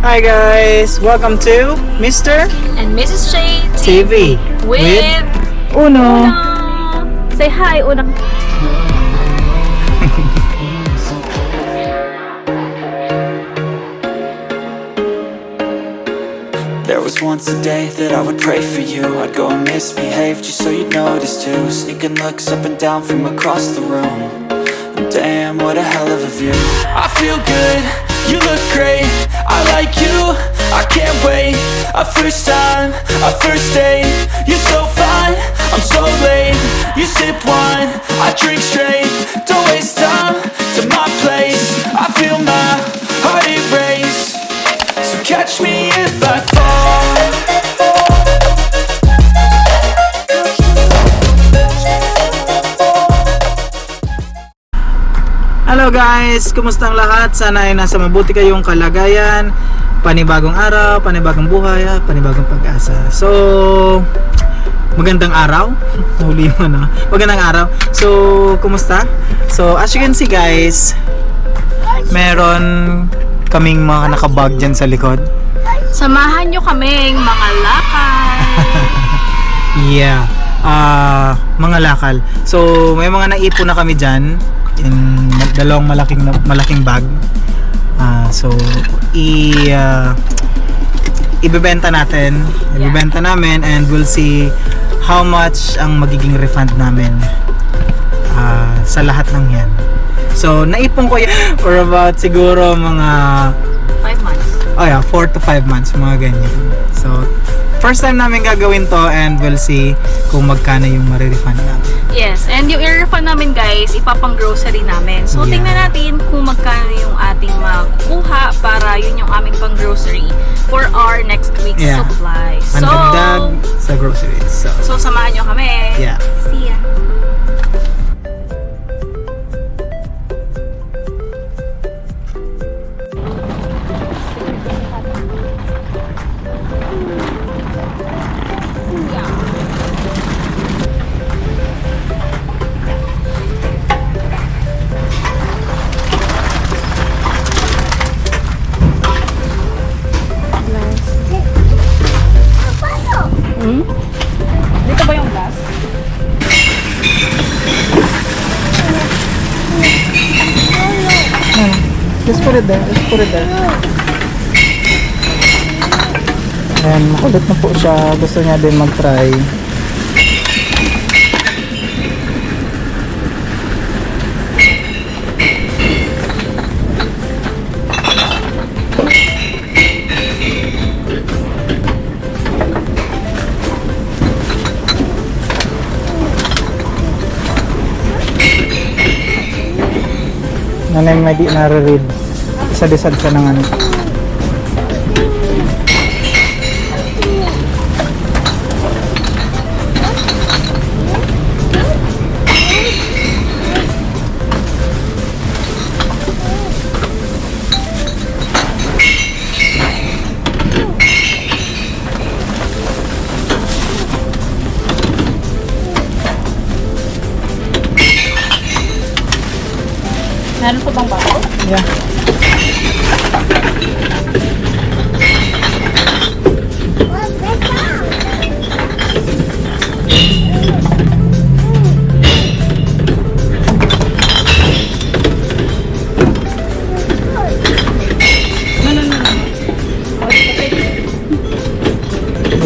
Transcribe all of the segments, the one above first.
Hi guys! Welcome to Mr. And Mrs. J TV with Uno. Say hi, Una. There was once a day that I would pray for you. I'd go and misbehave just so you'd notice too. Sneaking looks up and down from across the room. And damn, what a hell of a view. I feel good, you look great, I like you, I can't wait. A first time, a first date. You're so fine, I'm so late. You sip wine, I drink straight. Don't waste time to my place. I feel my heart erase. So catch me if I fall. Hello guys! Kumusta ang lahat? Sana ay nasa mabuti kayong kalagayan. Panibagong araw, panibagong buhay, panibagong pag-asa. So, magandang araw. Huli mo na. Magandang araw. So, kumusta? So, as you can see guys, meron kaming mga nakabag dyan sa likod. Samahan nyo kaming mga lakad. Yeah. Mga lakal. So, may mga naipon na kami dyan in dalawang malaking bag. So, ibebenta natin. Ibebenta namin and we'll see how much ang magiging refund namin sa lahat ng yan. So, naipon ko yan for about siguro mga 5 months. oh yeah, 4 to 5 months, mga ganyan. So, first time namin gagawin to and we'll see kung magkano yung marirefund namin. Yes, and yung i-refund namin guys, ipapang grocery namin. So, Yeah. tingnan natin kung magkano yung ating makukuha para yun yung aming pang grocery for our next week's Yeah. supplies. Ang dagdag sa groceries. So, samahan nyo kami. Yeah. See ya. Dito ba yung glass? Just put it there. Just put it there. And makulit na po siya. Gusto niya din mag-try. Nanay may di nare-read. Isa-disad ka ng ano. Meron po bang bago? Yeah.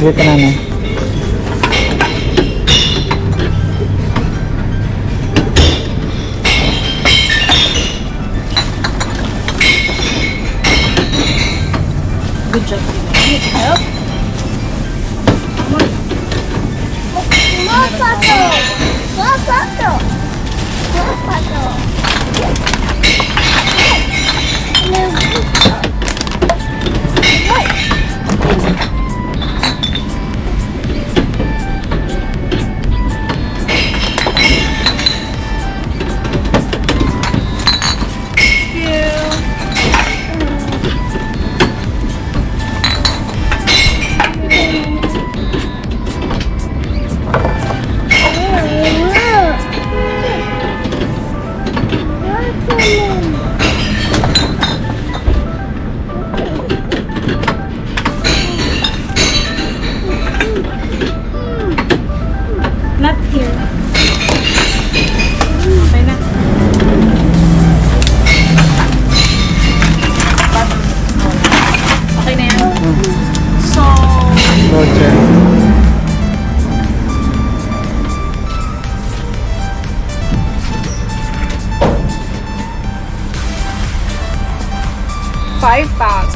Dito na na. Good job. Need help?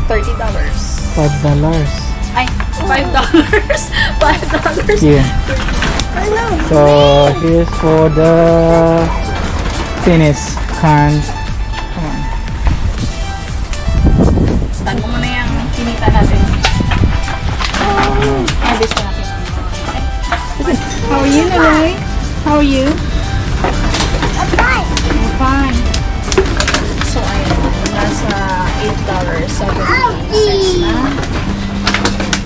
$30. $5. Ay, $5. $5. Yeah. So, here's for the finish can. Come on. Saan mo muna yung kinita natin? Ay, this na natin. How are you, Naloy? How are you? I'm fine. So, ayun. Nasa $8.76 na.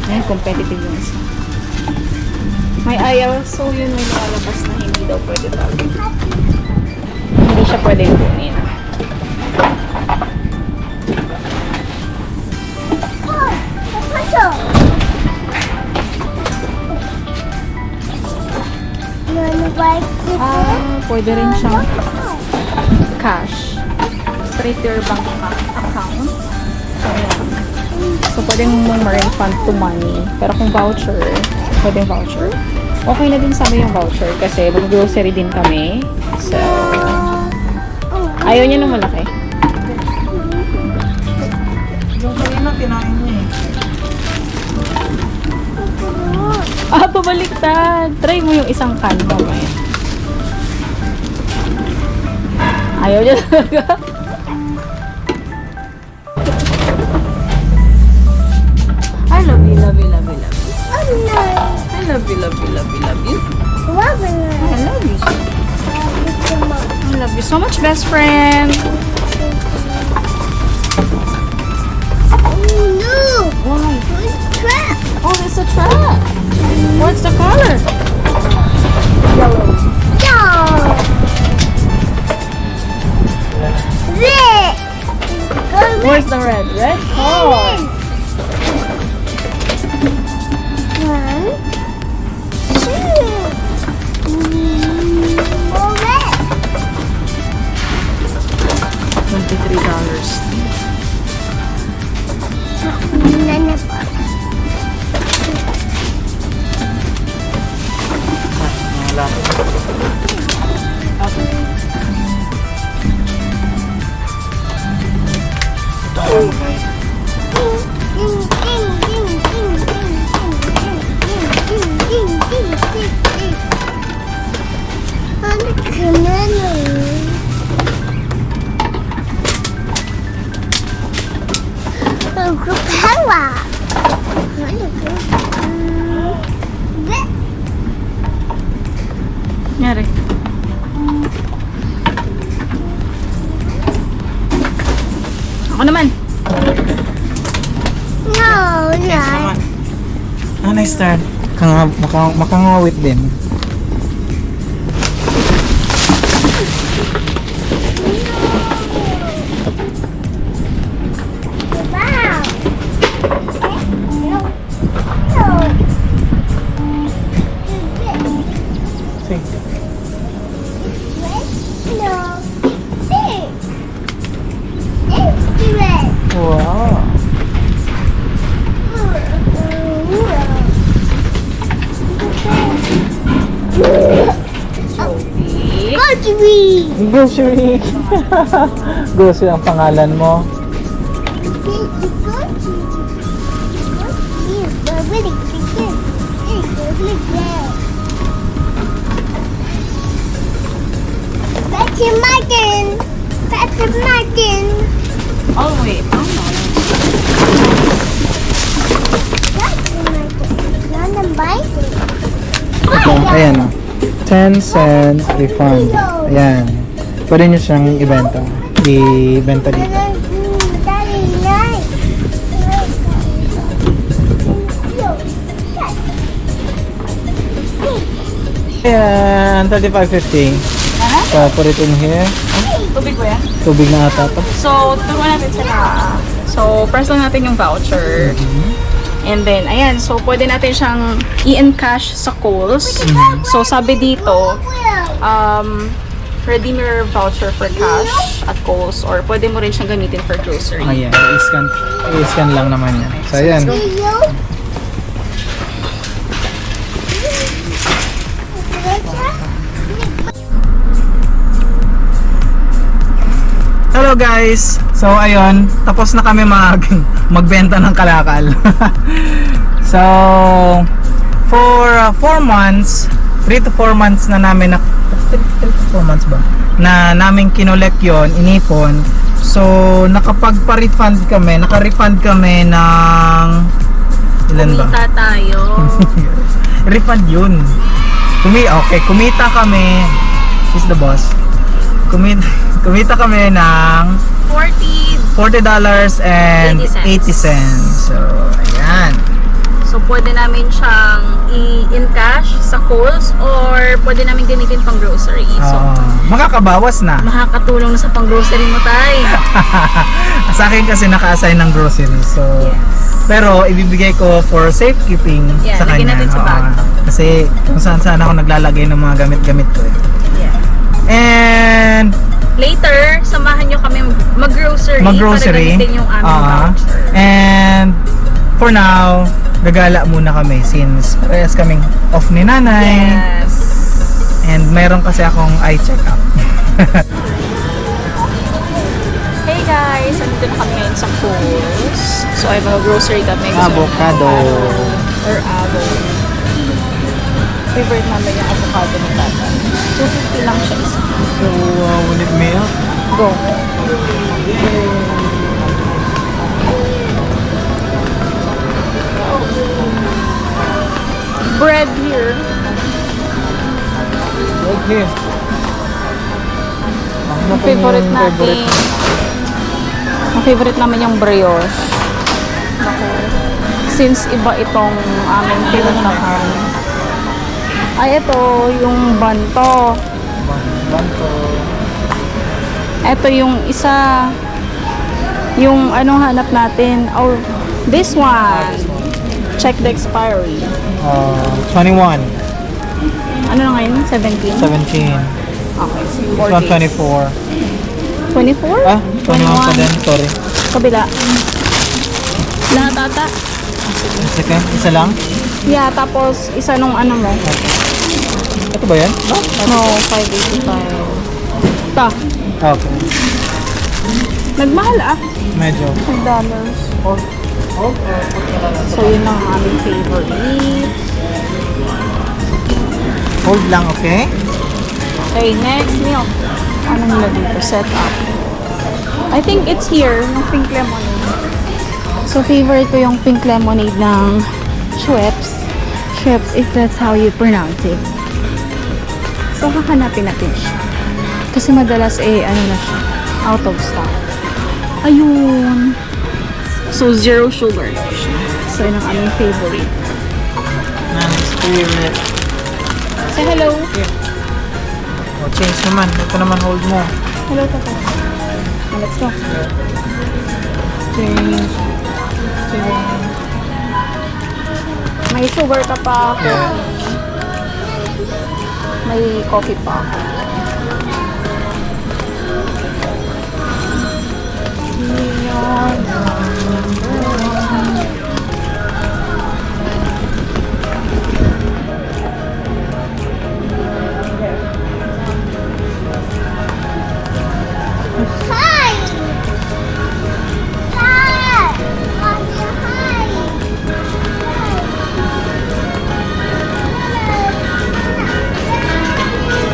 Ayan, competitive yung isa. May ayaw. So, yun may lalabas na hindi daw pwede tawag. Hindi siya pwede kunin. Pwede rin siyang cash. Straight to your bank account. So, ayan. So, pwede mong ma-refund to money. Pero kung voucher, pwede voucher. Okay na din sa amin yung voucher kasi mag-grocery din kami. So, ayaw niya ng malaki. Yung kanina kinain niya eh. Ah, pabaliktad. Try mo yung isang can mamaya. Ayaw niya talaga. I love you, love you, love you, love you. I love you, love you, love you, love you. I love you. I love you so much, best friend. Why? Oh, it's a trap. What's the color? Yellow. Where's the red? Red? Oh. Nyari. Ako naman. Nice turn. Makangawit din. Wow. Grocery. Grocery ang pangalan mo. Martin. Oh, wait. Oh, no. Ito, ayan o. 10 cents refund. Ayan. Pwede nyo siyang ibenta. I-benta dito. Ayan, 35.50. So, put it in here. Tubig ko yan? Tubig na ata to. So, turuan natin sila. So, press lang natin yung voucher. And then, ayan. So, pwede natin siyang i-encash sa Kohl's. So, sabi dito, redeem your voucher for cash at Kohl's or pwede mo rin siyang gamitin for grocery. Ayan, i-scan lang naman yan. So, ayan. Hello Hello guys! So ayun, tapos na kami magbenta ng kalakal. So for 4 months, 3 to 4 months na namin 3 to 4 months ba? Na namin kinolek yon, inipon. So nakapagpa-refund kami, naka-refund kami ng ilan ba? Kumita tayo. Refund yun. Kumita kami. He's the boss. Kumita kami ng $40 and 80 cents. So, ayan. So, pwede namin siyang in cash sa Kohl's or pwede namin gamitin pang grocery. So, Makakabawas na. makakatulong na sa pang grocery mo, tay. Sa akin kasi naka-assign ng grocery. So, pero ibibigay ko for safekeeping Yeah, sa lagyan kanya. natin sa bag. Kasi kung saan ako naglalagay ng mga gamit-gamit ko eh. Yeah. And Later, samahan nyo kami mag-grocery para mag-grocery. gamitin yung aming voucher. And for now, gagala muna kami since parehas kaming off ni nanay. Yes. And meron kasi akong eye check-up. Hey guys, andito na kami ngayon sa Kohl's. So ay mag-grocery kami. Gusto Avocado. Or avocado. Favorite namin yung avocado ng tatay. 250 lang siya isa. So, will it me up? Go. Bread here. Okay. Ang favorite natin. Ang favorite namin yung brioche. Naku. Since iba itong aming pinuntahan. Ay, ito yung banto. Banto. Ito yung isa. Yung anong hanap natin. Oh, this one. Check the expiry. 21. Ano na ngayon? 17? 17. Okay. This one 24. 24? Ah, 21 pa din. Sorry. Kabila. Lahat ata? Second, isa lang? Yeah, tapos isa nung ano mo. Ito ba yan? No, 585. Ta. Okay. Nagmahal ah. Medyo. $5. So, yun ang aming favorite. Hold lang, okay? Okay, next milk. Ano nila dito? Set up. I think it's here, yung pink lemonade. So, favorite ko yung pink lemonade ng Schweppes. Schweppes, if that's how you pronounce it. So, hahanapin natin siya. Kasi madalas ano na siya. Out of stock. Ayun. So, zero sugar na siya. So, yun ang aming favorite. Nan's favorite. Say hello. Oh, change naman. Ito naman hold mo. Hello, Tata. Let's go. Change. May sugar ka pa. Yeah. May coffee pa.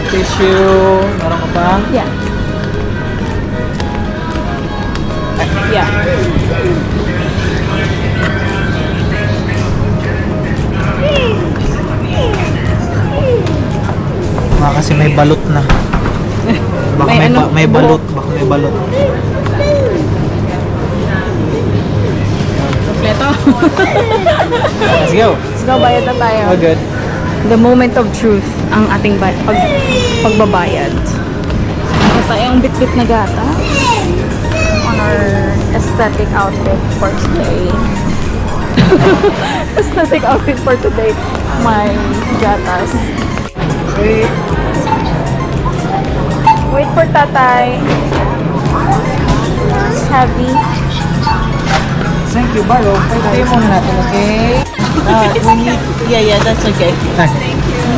Tissue. Meron ka pa? Yeah. Yeah. Baka kasi may balot na. Baka May ano? may balot. Baka may balot. Kompleto. Let's go. Let's go, bayad na tayo. Oh, good. The moment of truth ang ating pagbabayad. Basta yung bit-bit na gata on our aesthetic outfit for today. Aesthetic outfit for today. My gatas. Wait for tatay. It's heavy. Thank you, Baro. Pwede muna natin, okay? Yeah, that's okay.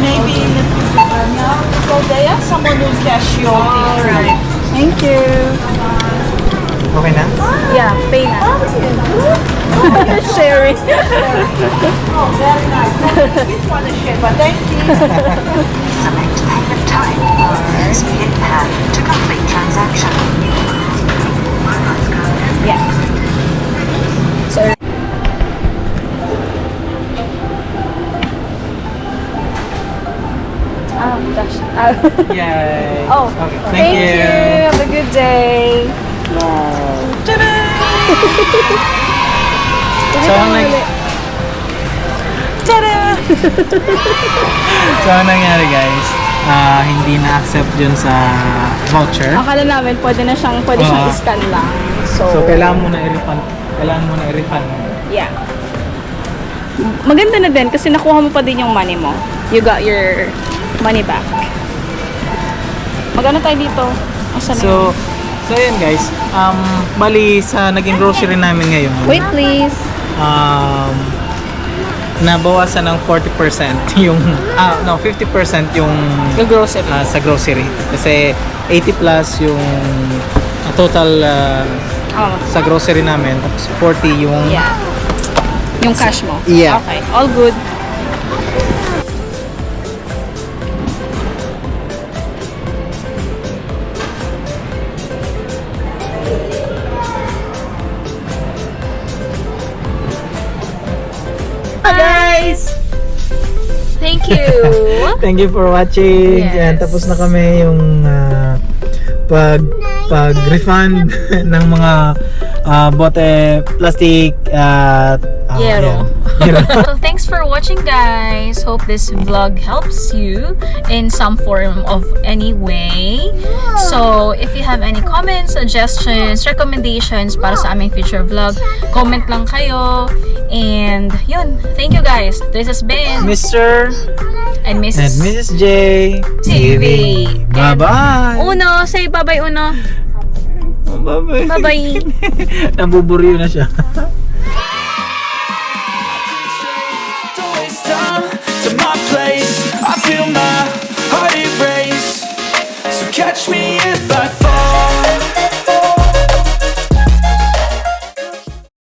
Maybe in the future. No, so there, someone will cash your thing. Thank you. Okay na? Yeah, pay na. Sharing. Oh, very nice. This one is share, but thank you. Select payment type. Use PIN pad to complete transaction. Yeah. So, gosh. Yay! Oh, Okay, thank you. Have a good day. So, So, ang nangyari guys, hindi na-accept yun sa voucher. Akala namin pwede siyang Oo. i-scan lang. So, So, kailangan mo na i-refund. yeah. Maganda na din kasi nakuha mo pa din yung money mo. You got your money back. Magano tayo dito? Asan na yun? So yun guys, bali sa naging grocery namin ngayon, Wait please. nabawasan ng 40% yung, 50% yung The grocery. sa grocery. Kasi 80 plus yung total Oh, sa grocery namin, tapos 40 yung yeah. Yung cash mo. Yeah. Okay, all good. Hi guys! Thank you. Thank you for watching. Yes. Yan, tapos na kami yung pag-refund ng mga bote, plastic, at Yero. Yero. So thanks for watching guys. Hope this vlog helps you in some form of any way. So if you have any comments, suggestions, recommendations para sa aming future vlog, comment lang kayo. And yun, thank you guys. This has been Mr. and and Mrs. Mrs. J TV. Bye-bye. Uno, say bye-bye Uno. Bye-bye. Bye-bye. Nabuburyo na siya.